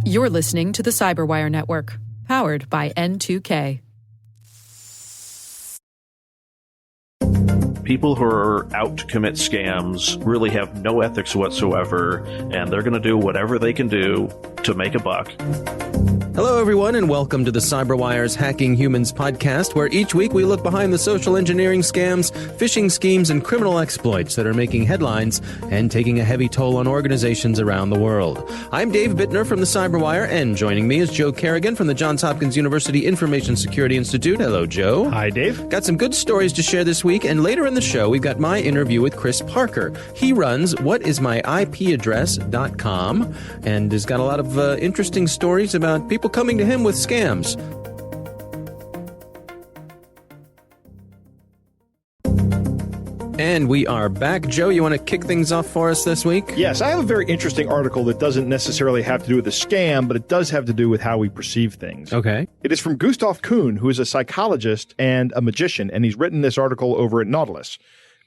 You're listening to the Cyberwire Network, powered by N2K. People who are out to commit scams really have no ethics whatsoever, and they're going to do whatever they can do to make a buck. Hello, everyone, and welcome to the CyberWire's Hacking Humans podcast, where each week we look behind the social engineering scams, phishing schemes, and criminal exploits that are making headlines and taking a heavy toll on organizations around the world. I'm Dave Bittner from the CyberWire, and joining me is Joe Kerrigan from the Johns Hopkins University Information Security Institute. Hello, Joe. Hi, Dave. Got some good stories to share this week, and later in the show, we've got my interview with Chris Parker. He runs whatismyipaddress.com and has got a lot of interesting stories about people coming to him with scams. And we are back. Joe, you want to kick things off for us this week? Yes, I have a very interesting article that doesn't necessarily have to do with a scam, but it does have to do with how we perceive things. Okay. It is from Gustav Kuhn, who is a psychologist and a magician, and he's written this article over at Nautilus.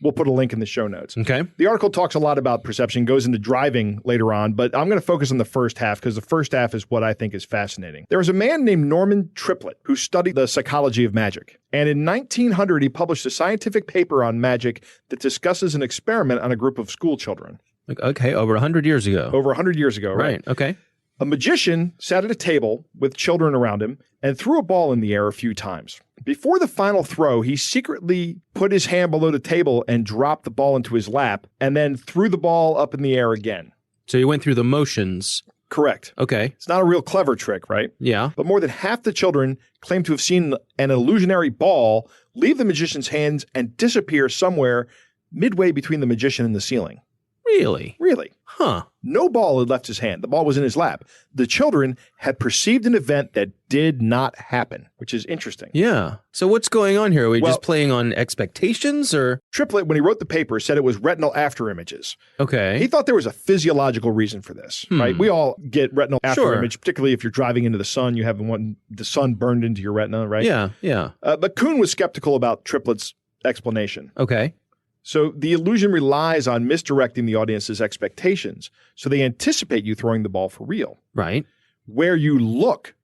We'll put a link in the show notes. Okay. The article talks a lot about perception, goes into driving later on, but I'm going to focus on the first half because the first half is what I think is fascinating. There was a man named Norman Triplett who studied the psychology of magic. And in 1900, he published a scientific paper on magic that discusses an experiment on a group of school children. Okay, over 100 years ago. Over 100 years ago, right? Okay. A magician sat at a table with children around him and threw a ball in the air a few times. Before the final throw, he secretly put his hand below the table and dropped the ball into his lap and then threw the ball up in the air again. So you went through the motions. Correct. Okay. It's not a real clever trick, right? Yeah. But more than half the children claim to have seen an illusionary ball leave the magician's hands and disappear somewhere midway between the magician and the ceiling. Really? Really. Huh. No ball had left his hand. The ball was in his lap. The children had perceived an event that did not happen, which is interesting. Yeah. So what's going on here? Are we just playing on expectations or? Triplett, when he wrote the paper, said it was retinal after images. Okay. He thought there was a physiological reason for this, right? We all get retinal after image, particularly if you're driving into the sun, you have the sun burned into your retina, right? Yeah, yeah. But Kuhn was skeptical about Triplett's explanation. Okay. So the illusion relies on misdirecting the audience's expectations, so they anticipate you throwing the ball for real. Right. Where you look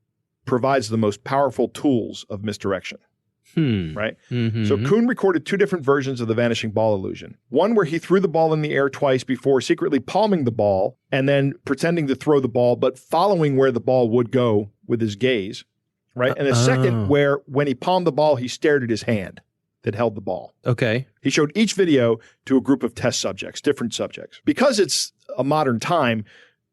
provides the most powerful tools of misdirection. Right? Mm-hmm. So Kuhn recorded two different versions of the vanishing ball illusion. One where he threw the ball in the air twice before secretly palming the ball and then pretending to throw the ball, but following where the ball would go with his gaze. Right? And a second where when he palmed the ball, he stared at his hand that held the ball. Okay. He showed each video to a group of test subjects, different subjects. Because it's a modern time,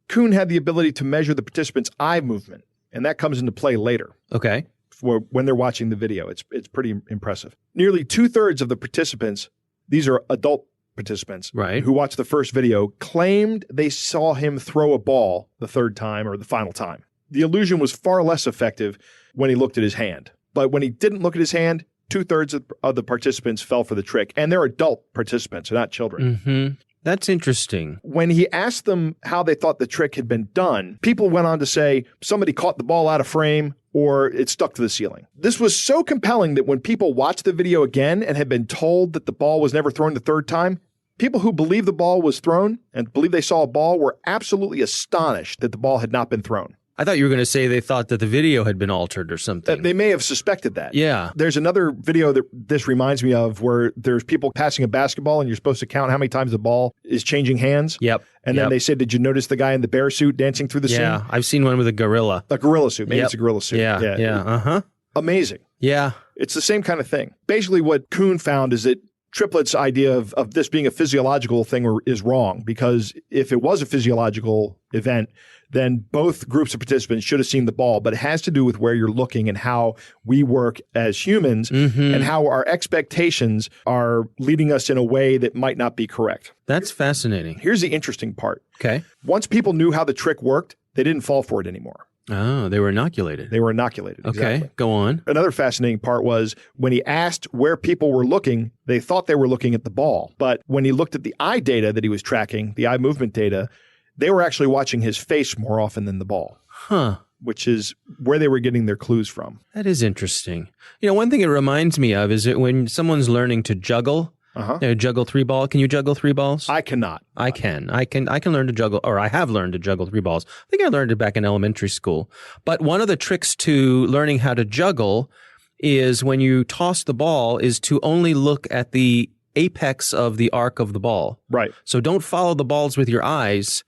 Kuhn had the ability to measure the participants' eye movement, and that comes into play later. Okay. When they're watching the video. It's pretty impressive. Nearly 2/3 of the participants, these are adult participants, right, who watched the first video, claimed they saw him throw a ball the third time or the final time. The illusion was far less effective when he looked at his hand. But when he didn't look at his hand, 2/3 of the participants fell for the trick. And they're adult participants, they're not children. Mm-hmm. That's interesting. When he asked them how they thought the trick had been done, people went on to say somebody caught the ball out of frame or it stuck to the ceiling. This was so compelling that when people watched the video again and had been told that the ball was never thrown the third time, people who believed the ball was thrown and believed they saw a ball were absolutely astonished that the ball had not been thrown. I thought you were going to say they thought that the video had been altered or something. They may have suspected that. Yeah. There's another video that this reminds me of where there's people passing a basketball and you're supposed to count how many times the ball is changing hands. Yep. And then they said, did you notice the guy in the bear suit dancing through the scene? Yeah, I've seen one with a gorilla. A gorilla suit. Maybe it's a gorilla suit. Yeah. Uh-huh. Amazing. Yeah. It's the same kind of thing. Basically what Kuhn found is that Triplett's idea of this being a physiological thing is wrong, because if it was a physiological event, then both groups of participants should have seen the ball. But it has to do with where you're looking and how we work as humans and how our expectations are leading us in a way that might not be correct. That's fascinating. Here's the interesting part. Okay. Once people knew how the trick worked, they didn't fall for it anymore. Oh, they were inoculated. They were inoculated. Okay, exactly. Go on. Another fascinating part was when he asked where people were looking, they thought they were looking at the ball. But when he looked at the eye data that he was tracking, the eye movement data, they were actually watching his face more often than the ball. Huh. Which is where they were getting their clues from. That is interesting. You know, one thing it reminds me of is that when someone's learning to juggle, Juggle 3 ball. Can you juggle 3 balls? I cannot. I can learn to juggle, or I have learned to juggle 3 balls. I think I learned it back in elementary school. But one of the tricks to learning how to juggle is when you toss the ball is to only look at the apex of the arc of the ball. Right. So don't follow the balls with your eyes.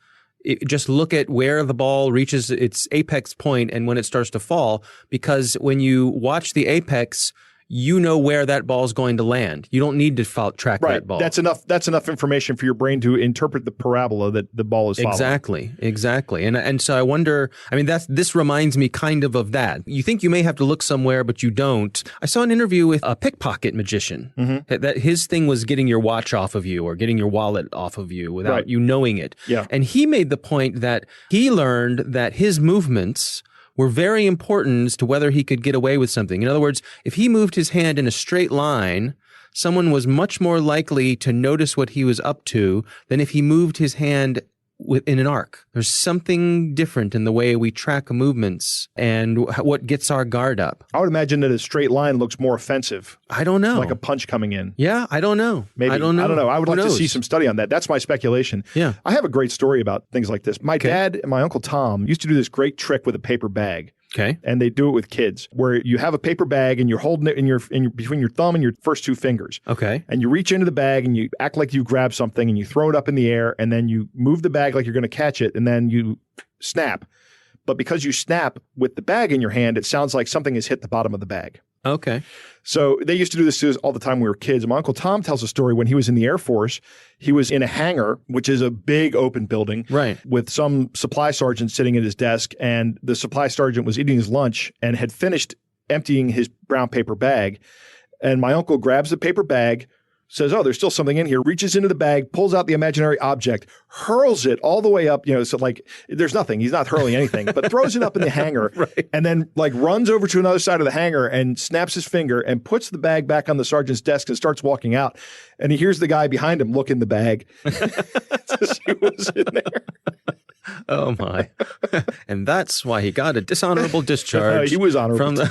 Just look at where the ball reaches its apex point and when it starts to fall, because when you watch the apex, you know where that ball is going to land. You don't need to track that ball. That's enough information for your brain to interpret the parabola that the ball is following. Exactly. And so I wonder, I mean, this reminds me kind of that. You think you may have to look somewhere, but you don't. I saw an interview with a pickpocket magician that his thing was getting your watch off of you or getting your wallet off of you without you knowing it. Yeah. And he made the point that he learned that his movements were very important as to whether he could get away with something. In other words, if he moved his hand in a straight line, someone was much more likely to notice what he was up to than if he moved his hand in an arc. There's something different in the way we track movements and what gets our guard up. I would imagine that a straight line looks more offensive. I don't know. Like a punch coming in. Yeah, I don't know. Maybe. I don't know. I would like to see some study on that. That's my speculation. Yeah. I have a great story about things like this. My dad and my Uncle Tom used to do this great trick with a paper bag. Okay. And they do it with kids, where you have a paper bag and you're holding it between your thumb and your first 2 fingers. Okay. And you reach into the bag and you act like you grab something and you throw it up in the air, and then you move the bag like you're going to catch it, and then you snap. But because you snap with the bag in your hand, it sounds like something has hit the bottom of the bag. Okay. So they used to do this to us all the time when we were kids. And my Uncle Tom tells a story when he was in the Air Force. He was in a hangar, which is a big open building, with some supply sergeant sitting at his desk. And the supply sergeant was eating his lunch and had finished emptying his brown paper bag. And my uncle grabs the paper bag, says, "Oh, there's still something in here," reaches into the bag, pulls out the imaginary object, hurls it all the way up, so like there's nothing. He's not hurling anything, but throws it up in the hangar and then like runs over to another side of the hangar and snaps his finger and puts the bag back on the sergeant's desk and starts walking out. And he hears the guy behind him look in the bag to see what's in there. Oh, my. And that's why he got a dishonorable discharge. He was honorable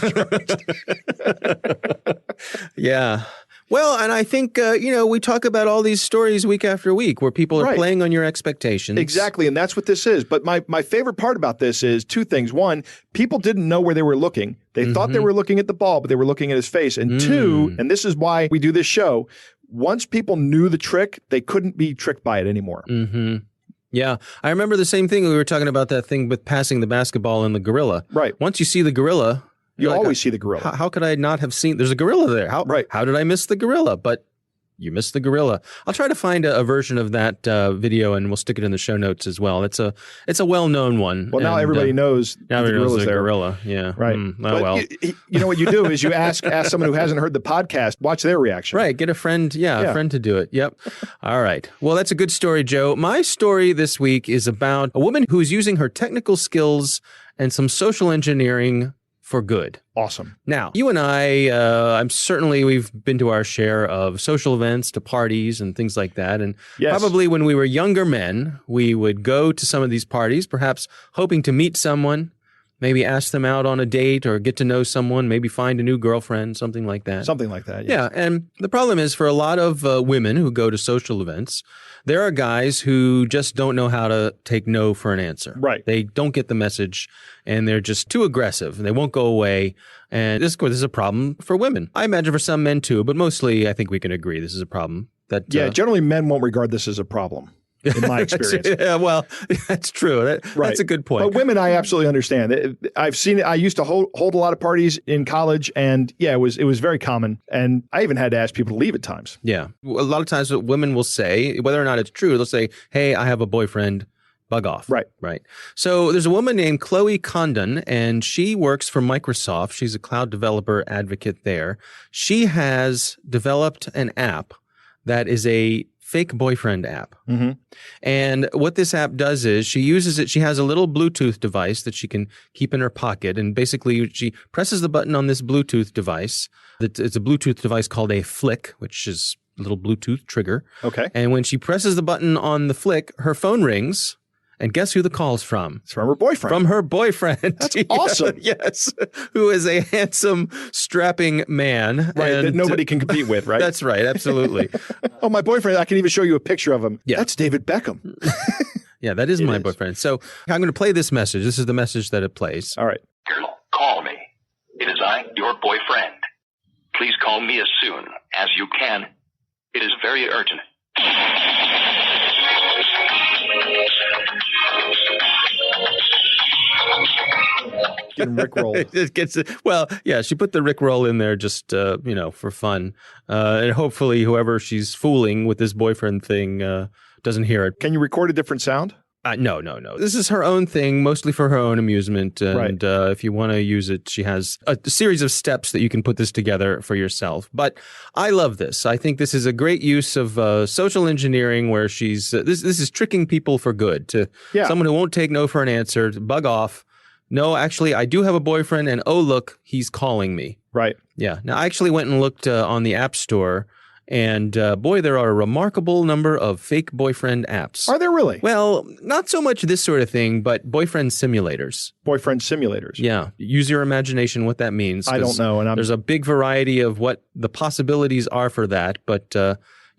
Yeah. Well, and I think, we talk about all these stories week after week where people are playing on your expectations. Exactly. And that's what this is. But my favorite part about this is 2 things. 1, people didn't know where they were looking. They thought they were looking at the ball, but they were looking at his face. And 2, and this is why we do this show, once people knew the trick, they couldn't be tricked by it anymore. Mm-hmm. Yeah. I remember the same thing. We were talking about that thing with passing the basketball and the gorilla. Right. Once you see the gorilla, you always see the gorilla. How could I not have seen? There's a gorilla there. How did I miss the gorilla? But you missed the gorilla. I'll try to find a version of that video, and we'll stick it in the show notes as well. It's a well-known one. Well, now everybody knows now the everybody knows gorilla's the there. gorilla. Yeah. Right. Well. You know what you do is you ask someone who hasn't heard the podcast, watch their reaction. Right. Get a friend. A friend to do it. Yep. All right. Well, that's a good story, Joe. My story this week is about a woman who's using her technical skills and some social engineering for good. Awesome. Now, you and I'm certainly, we've been to our share of social events, to parties and things like that. And probably when we were younger men, we would go to some of these parties, perhaps hoping to meet someone, maybe ask them out on a date or get to know someone, maybe find a new girlfriend, something like that. Something like that. Yes. Yeah. And the problem is for a lot of women who go to social events, there are guys who just don't know how to take no for an answer. Right. They don't get the message and they're just too aggressive and they won't go away. And this is a problem for women. I imagine for some men too, but mostly I think we can agree this is a problem. Generally men won't regard this as a problem. In my experience. Yeah, well, that's true. That's a good point. But women, I absolutely understand. I've seen it. I used to hold a lot of parties in college, and it was very common. And I even had to ask people to leave at times. Yeah. A lot of times what women will say, whether or not it's true, they'll say, "Hey, I have a boyfriend. Bug off." Right. So there's a woman named Chloe Condon, and she works for Microsoft. She's a cloud developer advocate there. She has developed an app that is a fake boyfriend app. Mm-hmm. And what this app does is she uses it. She has a little Bluetooth device that she can keep in her pocket. And basically she presses the button on this Bluetooth device. It's a Bluetooth device called a Flick, which is a little Bluetooth trigger. Okay. And when she presses the button on the Flick, her phone rings And guess who the call's from? It's from her boyfriend. From her boyfriend. That's awesome. Yes. Who is a handsome, strapping man. Right, and that nobody can compete with, right? That's right. Absolutely. Oh, my boyfriend, I can even show you a picture of him. Yeah. That's David Beckham. Yeah, that is my boyfriend. So I'm going to play this message. This is the message that it plays. All right. Girl, call me. It is I, your boyfriend. Please call me as soon as you can. It is very urgent. Getting Rickrolled. It gets well, yeah. She put the Rickroll in there just for fun, and hopefully whoever she's fooling with this boyfriend thing doesn't hear it. Can you record a different sound? No. This is her own thing, mostly for her own amusement. And Right. If you want to use it, she has a series of steps that you can put this together for yourself. But I love this. I think this is a great use of social engineering where she's this is tricking people for good. To someone who won't take no for an answer, to bug off. No, actually, I do have a boyfriend, and oh, look, he's calling me. Right. Yeah. Now, I actually went and looked on the App Store. And boy, there are a remarkable number of fake boyfriend apps. Are there really? Well, not so much this sort of thing, but boyfriend simulators. Boyfriend simulators. Yeah. Use your imagination what that means. I don't know. And there's a big variety of what the possibilities are for that. But,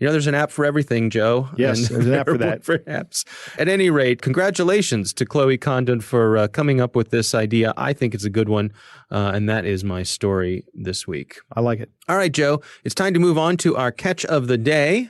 there's an app for everything, Joe. Yes, there's an app for that. For apps. At any rate, congratulations to Chloe Condon for coming up with this idea. I think it's a good one. And that is my story this week. I like it. All right, Joe, it's time to move on to our catch of the day.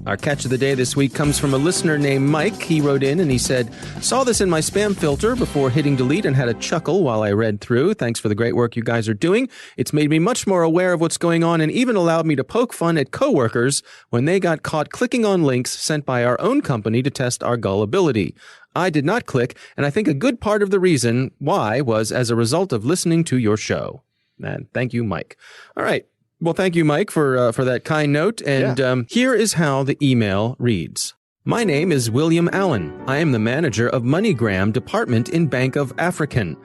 Our catch of the day this week comes from a listener named Mike. He wrote in and he said, saw this in my spam filter before hitting delete and had a chuckle while I read through. Thanks for the great work you guys are doing. It's made me much more aware of what's going on and even allowed me to poke fun at coworkers when they got caught clicking on links sent by our own company to test our gullibility. I did not click, and I think a good part of the reason why was as a result of listening to your show. And thank you, Mike. All right. Well, thank you, Mike, for that kind note. And here is how the email reads. My name is William Allen. I am the manager of MoneyGram department in Bank of African.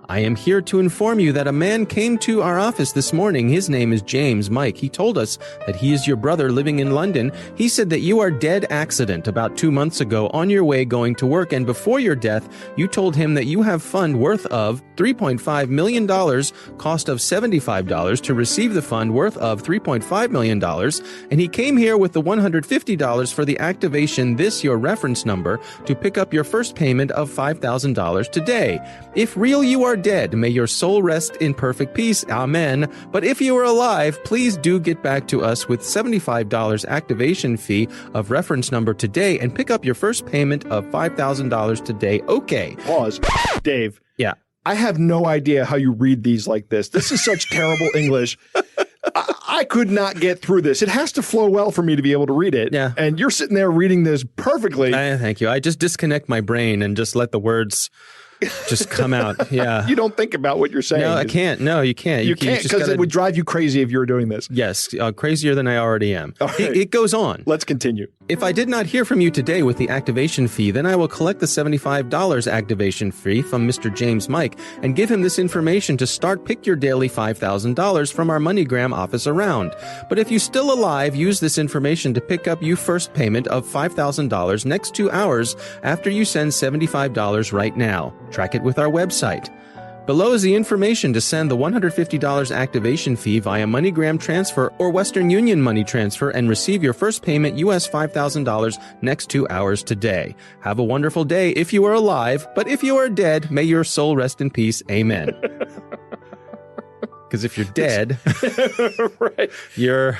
I am here to inform you that a man came to our office this morning. His name is James Mike. He told us that he is your brother living in London. He said that you are dead accident about 2 months ago on your way going to work, and before your death, you told him that you have fund worth of $3.5 million, cost of $75 to receive the fund worth of $3.5 million, and he came here with the $150 for the activation your reference number to pick up your first payment of $5,000 today. If real you are dead, may your soul rest in perfect peace. Amen. But if you are alive, please do get back to us with $75 activation fee of reference number today and pick up your first payment of $5,000 today. Okay. Pause. Dave. Yeah. I have no idea how you read these like this. This is such terrible English. I could not get through this. It has to flow well for me to be able to read it. Yeah. And you're sitting there reading this perfectly. Thank you. I just disconnect my brain and just let the words just come out. Yeah. You don't think about what you're saying. No, I can't. No, you can't. You can't, because it would drive you crazy if you were doing this. Yes, crazier than I already am. Right. It goes on. Let's continue. If I did not hear from you today with the activation fee, then I will collect the $75 activation fee from Mr. James Mike and give him this information to start pick your daily $5,000 from our MoneyGram office around. But if you still alive, use this information to pick up you first payment of $5,000 next 2 hours after you send $75 right now. Track it with our website. Below is the information to send the $150 activation fee via MoneyGram transfer or Western Union money transfer and receive your first payment US $5,000 next 2 hours today. Have a wonderful day if you are alive, but if you are dead, may your soul rest in peace. Amen. Because if you're dead, Right. you're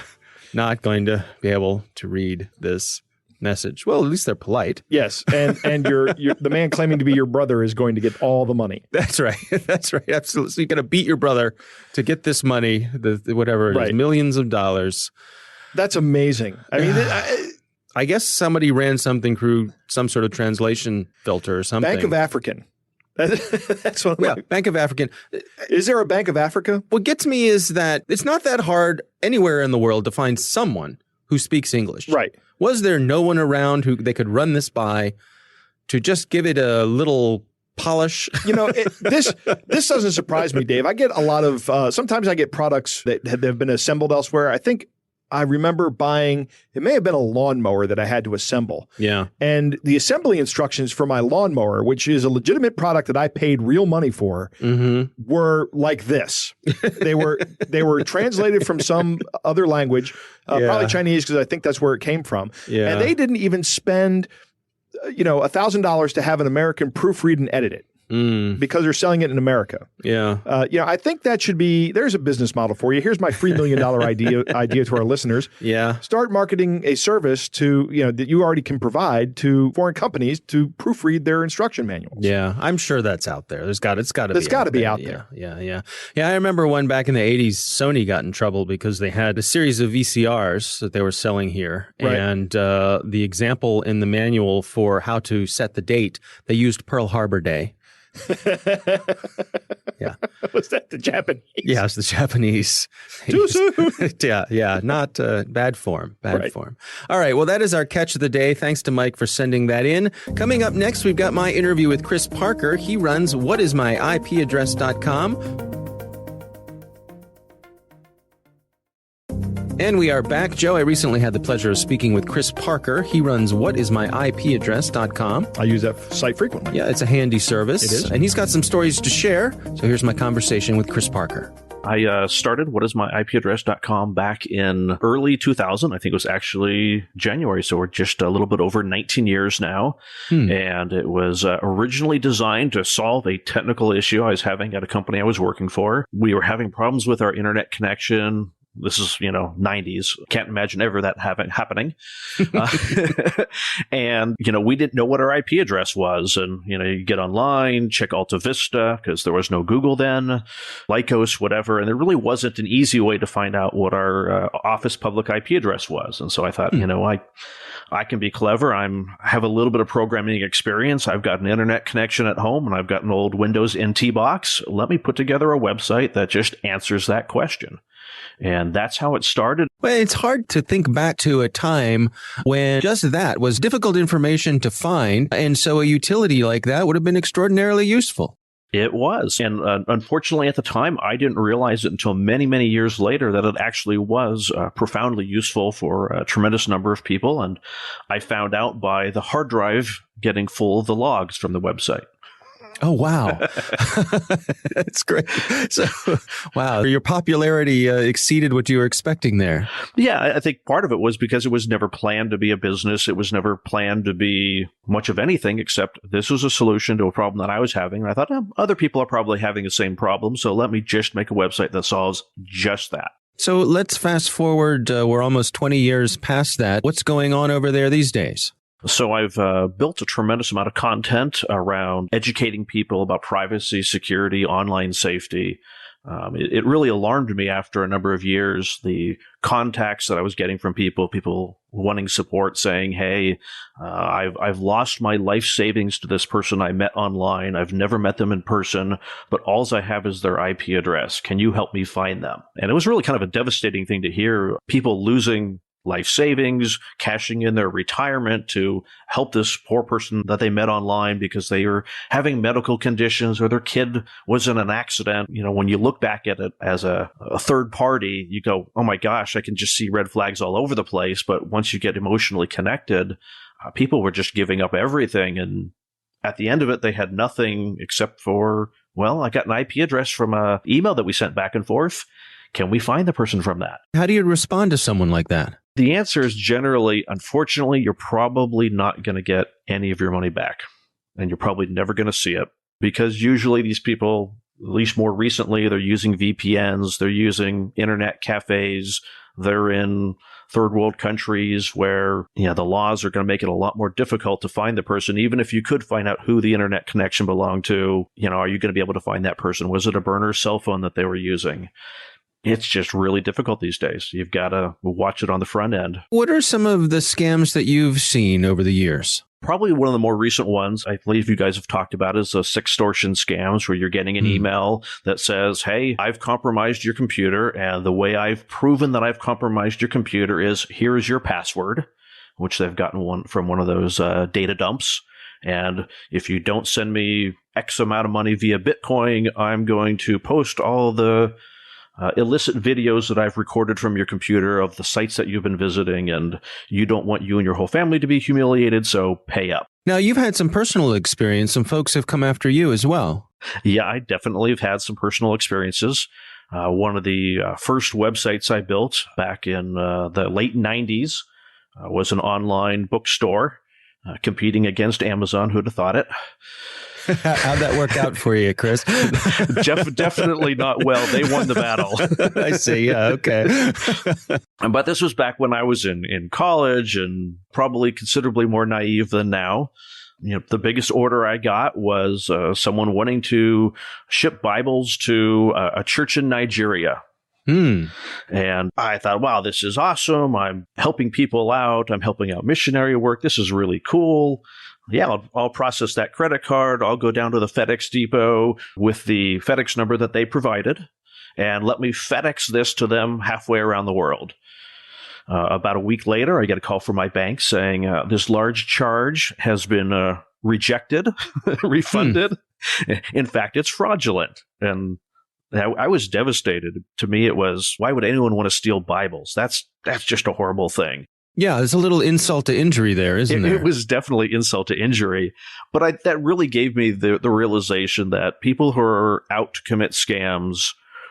not going to be able to read this message. Well, at least they're polite. Yes, and you're the man claiming to be your brother is going to get all the money. That's right. That's right. Absolutely. So you're going to beat your brother to get this money, the whatever it is, millions of dollars. That's amazing. I mean, I guess somebody ran something through some sort of translation filter or something. Bank of African. That's what. Bank of African. Is there a Bank of Africa? What gets me is that it's not that hard anywhere in the world to find someone who speaks English. Right. Was there no one around who they could run this by to just give it a little polish? You know, this doesn't surprise me, Dave. I get a lot of sometimes I get products that have been assembled elsewhere. I think I remember buying, it may have been a lawnmower that I had to assemble. Yeah. And the assembly instructions for my lawnmower, which is a legitimate product that I paid real money for, were like this. They were translated from some other language, probably Chinese, because I think that's where it came from. Yeah. And they didn't even spend, $1,000 to have an American proofread and edit it. Because they're selling it in America. Yeah. I think that should be, there's a business model for you. Here's my $3 million idea to our listeners. Yeah. Start marketing a service that you already can provide to foreign companies to proofread their instruction manuals. Yeah. I'm sure that's out there. It's got to be out there. Yeah. I remember when back in the 80s, Sony got in trouble because they had a series of VCRs that they were selling here. Right. And the example in the manual for how to set the date, they used Pearl Harbor Day. Yeah. Was that the Japanese? Yeah, it's the Japanese. Too soon. Yeah. Not bad form. Bad form. All right. Well, that is our catch of the day. Thanks to Mike for sending that in. Coming up next, we've got my interview with Chris Parker. He runs whatismyipaddress.com. And we are back. Joe, I recently had the pleasure of speaking with Chris Parker. He runs whatismyipaddress.com. I use that site frequently. Yeah, it's a handy service. It is. And he's got some stories to share. So here's my conversation with Chris Parker. I started whatismyipaddress.com back in early 2000. I think it was actually January, so we're just a little bit over 19 years now. And it was originally designed to solve a technical issue I was having at a company I was working for. We were having problems with our internet connection. This is, 90s. Can't imagine ever that happening. And, we didn't know what our IP address was. And, you get online, check Alta Vista, because there was no Google then, Lycos, whatever. And there really wasn't an easy way to find out what our office public IP address was. And so I thought, I can be clever. I have a little bit of programming experience. I've got an internet connection at home, and I've got an old Windows NT box. Let me put together a website that just answers that question. And that's how it started. Well, it's hard to think back to a time when just that was difficult information to find. And so a utility like that would have been extraordinarily useful. It was. And unfortunately, at the time, I didn't realize it until many, many years later that it actually was profoundly useful for a tremendous number of people. And I found out by the hard drive getting full of the logs from the website. Oh, wow. That's great. So, wow, your popularity exceeded what you were expecting there. Yeah, I think part of it was because it was never planned to be a business. It was never planned to be much of anything, except this was a solution to a problem that I was having. And I thought, other people are probably having the same problem, so let me just make a website that solves just that. So let's fast forward. We're almost 20 years past that. What's going on over there these days? So I've built a tremendous amount of content around educating people about privacy, security, online safety. It really alarmed me after a number of years, the contacts that I was getting from people wanting support, saying, hey, I've lost my life savings to this person I met online. I've never met them in person, but all I have is their IP address. Can you help me find them? And it was really kind of a devastating thing to hear, people losing life savings, cashing in their retirement to help this poor person that they met online because they were having medical conditions or their kid was in an accident. When you look back at it as a third party, you go, oh my gosh, I can just see red flags all over the place. But once you get emotionally connected, people were just giving up everything. And at the end of it, they had nothing except for, well, I got an IP address from an email that we sent back and forth. Can we find the person from that? How do you respond to someone like that? The answer is generally, unfortunately, you're probably not going to get any of your money back. And you're probably never going to see it. Because usually these people, at least more recently, they're using VPNs, they're using internet cafes, they're in third world countries where the laws are going to make it a lot more difficult to find the person. Even if you could find out who the internet connection belonged to, are you going to be able to find that person? Was it a burner cell phone that they were using? It's just really difficult these days. You've got to watch it on the front end. What are some of the scams that you've seen over the years? Probably one of the more recent ones I believe you guys have talked about is the sextortion scams, where you're getting an email that says, hey, I've compromised your computer, and the way I've proven that I've compromised your computer is here is your password, which they've gotten from one of those data dumps. And if you don't send me X amount of money via Bitcoin, I'm going to post all the illicit videos that I've recorded from your computer of the sites that you've been visiting, and you don't want you and your whole family to be humiliated, so pay up. Now, you've had some personal experience. Some folks have come after you as well. Yeah, I definitely have had some personal experiences. One of the first websites I built back in the late 90s was an online bookstore competing against Amazon. Who'd have thought it? How'd that work out for you, Chris? Definitely not well. They won the battle. I see. Yeah, okay. But this was back when I was in college and probably considerably more naive than now. The biggest order I got was someone wanting to ship Bibles to a church in Nigeria. And I thought, wow, this is awesome. I'm helping people out. I'm helping out missionary work. This is really cool. Yeah, I'll process that credit card. I'll go down to the FedEx depot with the FedEx number that they provided and let me FedEx this to them halfway around the world. About a week later, I get a call from my bank saying this large charge has been rejected, refunded. In fact, it's fraudulent. And I was devastated. To me, it was, why would anyone want to steal Bibles? That's just a horrible thing. Yeah, there's a little insult to injury there, isn't there? It was definitely insult to injury. But that really gave me the realization that people who are out to commit scams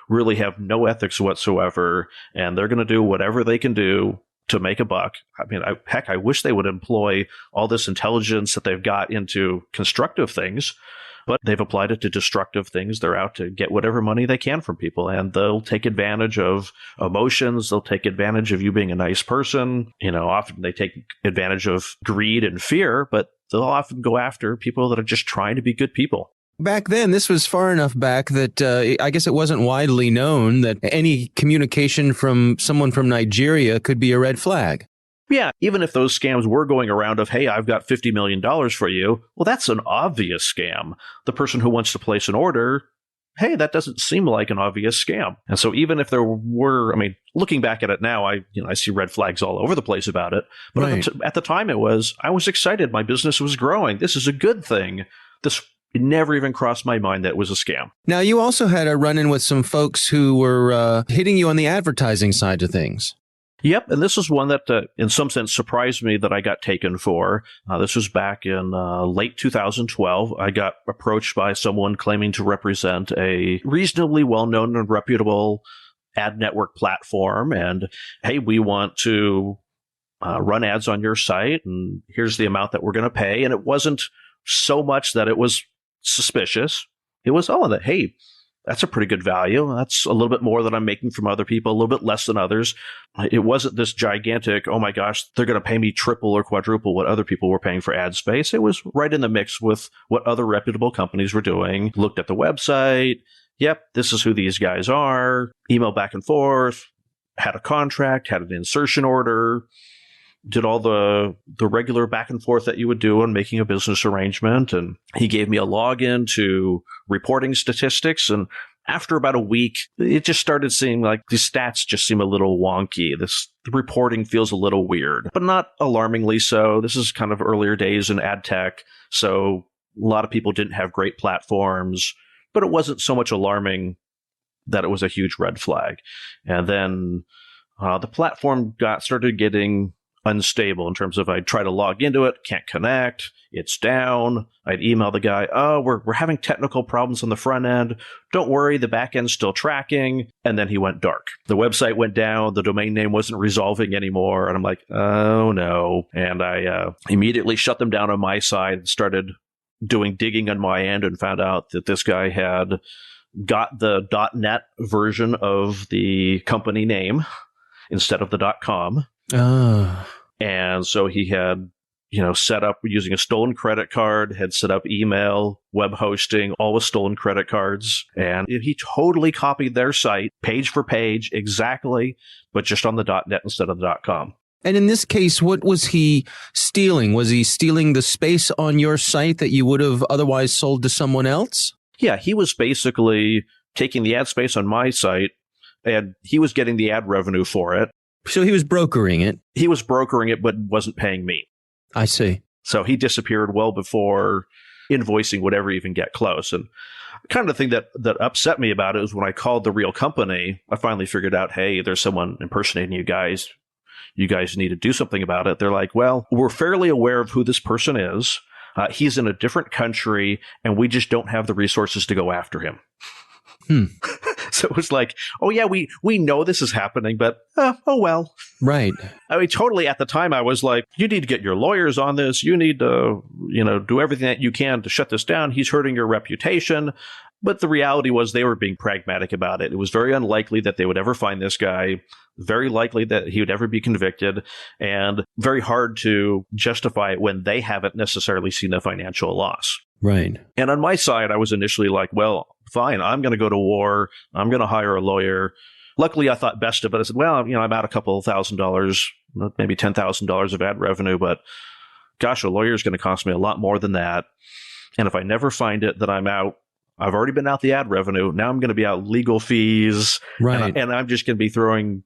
really have no ethics whatsoever, and they're going to do whatever they can do to make a buck. I mean, I wish they would employ all this intelligence that they've got into constructive things, but they've applied it to destructive things. They're out to get whatever money they can from people, and they'll take advantage of emotions. They'll take advantage of you being a nice person. Often they take advantage of greed and fear, but they'll often go after people that are just trying to be good people. Back then, this was far enough back that I guess it wasn't widely known that any communication from someone from Nigeria could be a red flag. Yeah, even if those scams were going around of, hey, I've got $50 million for you, well, that's an obvious scam. The person who wants to place an order, hey, that doesn't seem like an obvious scam. And so even if there were, looking back at it now, I see red flags all over the place about it. But right. At the time I was excited. My business was growing. This is a good thing. It never even crossed my mind that it was a scam. Now, you also had a run-in with some folks who were hitting you on the advertising side of things. Yep, and this is one that, in some sense, surprised me that I got taken for. This was back in late 2012. I got approached by someone claiming to represent a reasonably well-known and reputable ad network platform, and, hey, we want to run ads on your site, and here's the amount that we're going to pay. And it wasn't so much that it was suspicious. It was, hey, that's a pretty good value. That's a little bit more than I'm making from other people, a little bit less than others. It wasn't this gigantic, oh my gosh, they're going to pay me triple or quadruple what other people were paying for ad space. It was right in the mix with what other reputable companies were doing. Looked at the website. Yep, this is who these guys are. Email back and forth. Had a contract, had an insertion order. Did all the regular back and forth that you would do in making a business arrangement. And he gave me a login to reporting statistics. And after about a week, it just started seeming like these stats just seem a little wonky. The reporting feels a little weird, but not alarmingly so. This is kind of earlier days in ad tech. So a lot of people didn't have great platforms, but it wasn't so much alarming that it was a huge red flag. And then the platform started getting unstable in terms of I'd try to log into it, can't connect, it's down. I'd email the guy, oh, we're having technical problems on the front end. Don't worry, the back end's still tracking. And then he went dark. The website went down, the domain name wasn't resolving anymore. And I'm like, oh no. And I immediately shut them down on my side and started doing digging on my end and found out that this guy had got the .net version of the company name instead of the .com. And so he had, set up using a stolen credit card, had set up email, web hosting, all with stolen credit cards. And he totally copied their site, page for page, exactly, but just on the .net instead of the .com. And in this case, what was he stealing? Was he stealing the space on your site that you would have otherwise sold to someone else? Yeah, he was basically taking the ad space on my site, and he was getting the ad revenue for it. So he was brokering it. He was brokering it, but wasn't paying me. I see. So he disappeared well before invoicing would ever even get close. And kind of thing that upset me about it was when I called the real company, I finally figured out, hey, there's someone impersonating you guys. You guys need to do something about it. They're like, well, we're fairly aware of who this person is. He's in a different country, and we just don't have the resources to go after him. So it was like, oh, yeah, we know this is happening, but oh, well. Right. I mean, totally at the time, I was like, you need to get your lawyers on this. You need to, do everything that you can to shut this down. He's hurting your reputation. But the reality was they were being pragmatic about it. It was very unlikely that they would ever find this guy, very likely that he would ever be convicted, and very hard to justify it when they haven't necessarily seen a financial loss. Right. And on my side, I was initially like, well, fine, I'm going to go to war. I'm going to hire a lawyer. Luckily, I thought best of it. I said, well, I'm out a couple of $1,000s, maybe $10,000 of ad revenue, but gosh, a lawyer is going to cost me a lot more than that. And if I never find it, then I'm out. I've already been out the ad revenue. Now I'm going to be out legal fees. Right. And I'm just going to be throwing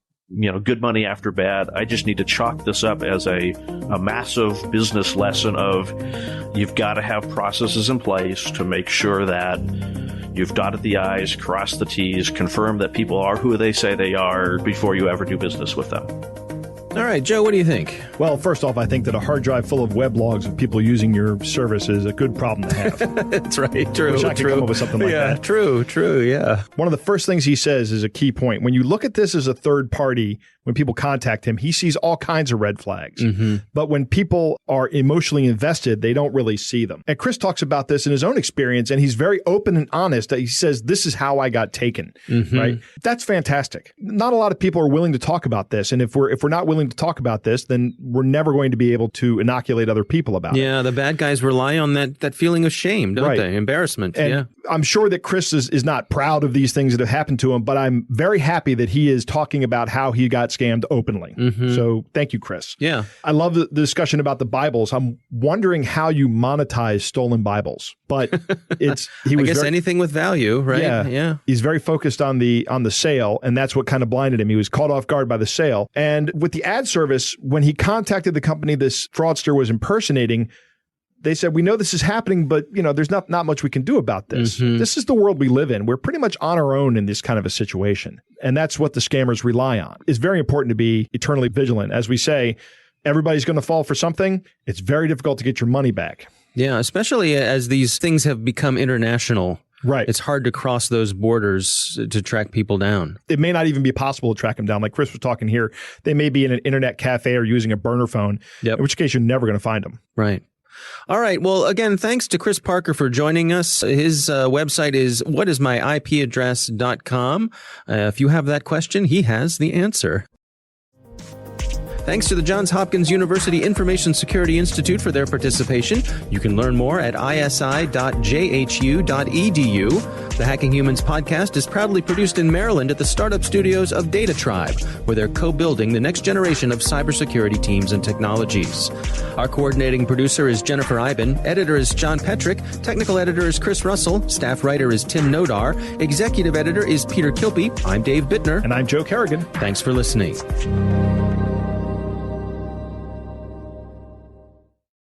good money after bad. I just need to chalk this up as a massive business lesson of you've got to have processes in place to make sure that you've dotted the I's, crossed the T's, confirmed that people are who they say they are before you ever do business with them. All right, Joe, what do you think? Well, first off, I think that a hard drive full of weblogs of people using your service is a good problem to have. That's right. True. Wish I could come up with something like that. True, yeah. One of the first things he says is a key point. When you look at this as a third party, when people contact him, he sees all kinds of red flags. Mm-hmm. But when people are emotionally invested, they don't really see them. And Chris talks about this in his own experience, and he's very open and honest. He says, this is how I got taken, right? That's fantastic. Not a lot of people are willing to talk about this. And if we're not willing to talk about this, then we're never going to be able to inoculate other people about it. Yeah, the bad guys rely on that feeling of shame, don't they? Embarrassment. And I'm sure that Chris is not proud of these things that have happened to him, but I'm very happy that he is talking about how he got scammed openly. So thank you, Chris. Yeah. I love the discussion about the Bibles. I'm wondering how you monetize stolen Bibles, but anything with value, right? Yeah. He's very focused on the sale, and that's what kind of blinded him. He was caught off guard by the sale. And with the ad service, when he contacted the company this fraudster was impersonating, they said, we know this is happening, but there's not much we can do about this. This is the world we live in. We're pretty much on our own in this kind of a situation. And that's what the scammers rely on. It's very important to be eternally vigilant. As we say, everybody's going to fall for something. It's very difficult to get your money back. Yeah, especially as these things have become international. Right. It's hard to cross those borders to track people down. It may not even be possible to track them down. Like Chris was talking here, they may be in an internet cafe or using a burner phone, in which case you're never going to find them. Right. All right. Well, again, thanks to Chris Parker for joining us. His website is whatismyipaddress.com. If you have that question, he has the answer. Thanks to the Johns Hopkins University Information Security Institute for their participation. You can learn more at isi.jhu.edu. The Hacking Humans podcast is proudly produced in Maryland at the startup studios of Data Tribe, where they're co-building the next generation of cybersecurity teams and technologies. Our coordinating producer is Jennifer Iben, editor is John Petrick, technical editor is Chris Russell, staff writer is Tim Nodar, executive editor is Peter Kilpie. I'm Dave Bittner. And I'm Joe Kerrigan. Thanks for listening.